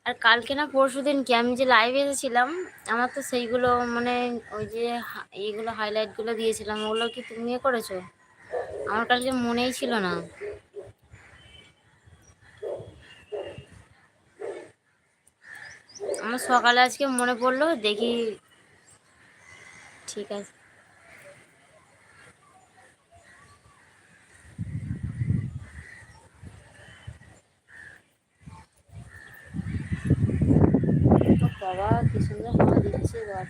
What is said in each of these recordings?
আর কালকে না পরশুদিন কি আমি যে লাইভে এসেছিলাম, আমার তো সেইগুলো মানে ওই যে এইগুলো হাইলাইট গুলো দিয়েছিলাম, ওগুলো কি তুমি ইয়ে করেছো? আমার কালকে মনেই ছিল না। আমার সকালে আজকে মনে পড়লো, দেখি। ঠিক আছে। ও বাবা, কি সুন্দর হাওয়া দিচ্ছে এবার।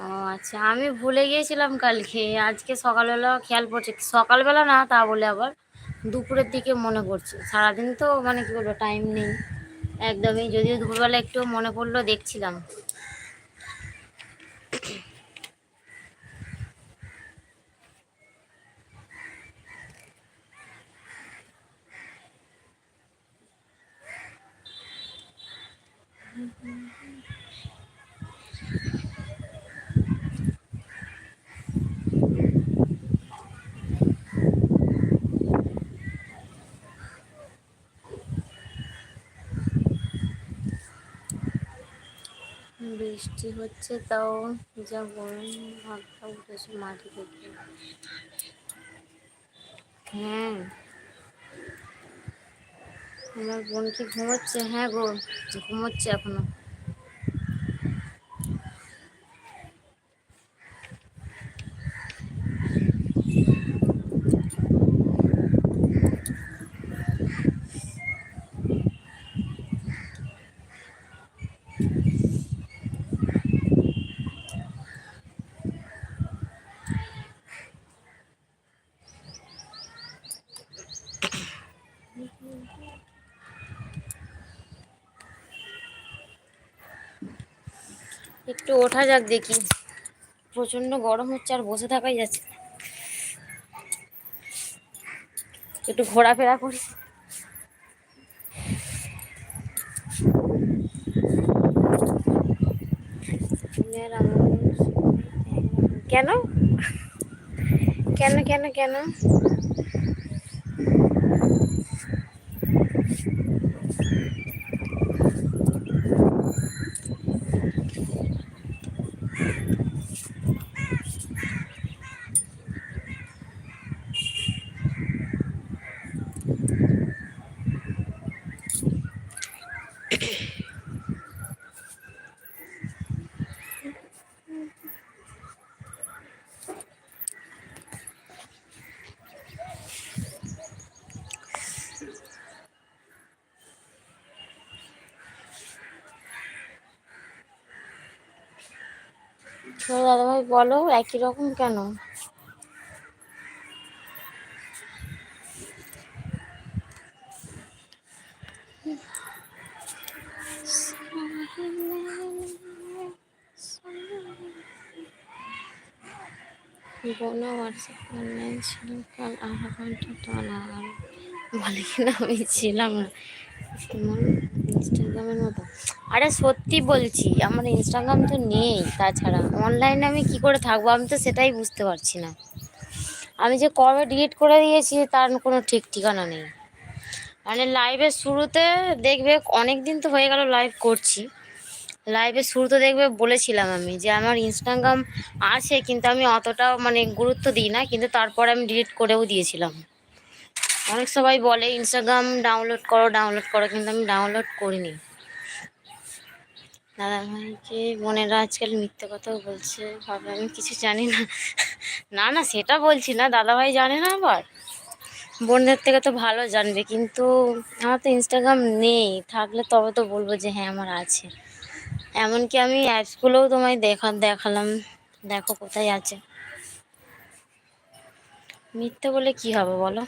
ও আচ্ছা, আমি ভুলে গিয়েছিলাম কালকে। আজকে সকালবেলা খেয়াল পড়ছে, সকালবেলা না তা বলে আবার দুপুরের দিকে মনে পড়ছে। সারাদিন তো মানে কি বলবো, টাইম নেই একদমই। যদিও দুপুরবেলা একটু মনে পড়লো, দেখছিলাম। বৃষ্টি হচ্ছে, তাও যা গরম, ভাবটা উঠেছে মাটি থেকে। হ্যাঁ, আমার বোন কি ঘুমোচ্ছে? হ্যাঁ গো, ঘুমোচ্ছে এখনো। একটু ওঠা যাক দেখি। প্রচন্ড গরম হচ্ছে, আর বসে থাকাই যাচ্ছে না। একটু ঘোরাফেরা করি। কেন কেন কেন কেন? তো দাদাভাই বলো, একই রকম কেন? বোনও হোয়াটসঅ্যাপ অনলাইন ছিল কাল, আধা ঘন্টা টানা। আর বলে কিনা আমি ছিলাম না। তোমার ইনস্টাগ্রামের মতো। আরে সত্যি বলছি, আমার ইনস্টাগ্রাম তো নেই। তাছাড়া অনলাইনে আমি কি করে থাকবো, আমি তো সেটাই বুঝতে পারছি না। আমি যে কবে ডিলিট করে দিয়েছি তার কোনো ঠিক ঠিকানা নেই। মানে লাইভের শুরুতে দেখবে, অনেক দিন তো হয়ে গেল লাইভ করছি। লাইভের শুরুতে দেখবে বলেছিলাম আমি যে আমার ইনস্টাগ্রাম আছে, কিন্তু আমি অতটাও মানে গুরুত্ব দিই না, কিন্তু তারপরে আমি ডিলিট করেও দিয়েছিলাম। অনেক সবাই বলে ইনস্টাগ্রাম ডাউনলোড করো ডাউনলোড করো, কিন্তু আমি ডাউনলোড করিনি। দাদাভাইকে বোনেরা আজকাল মিথ্যে কথাও বলছে, ভাবে আমি কিছু জানি না। না না, সেটা বলছি না, দাদাভাই জানে না আবার। বোনদের থেকে তো ভালো জানবে, কিন্তু আমার তো ইনস্টাগ্রাম নেই। থাকলে তবে তো বলবো যে হ্যাঁ আমার আছে। এমনকি আমি অ্যাপসগুলোও তোমায় দেখালাম, দেখো কোথায় আছে। মিথ্যে বলে কি হবে বলো?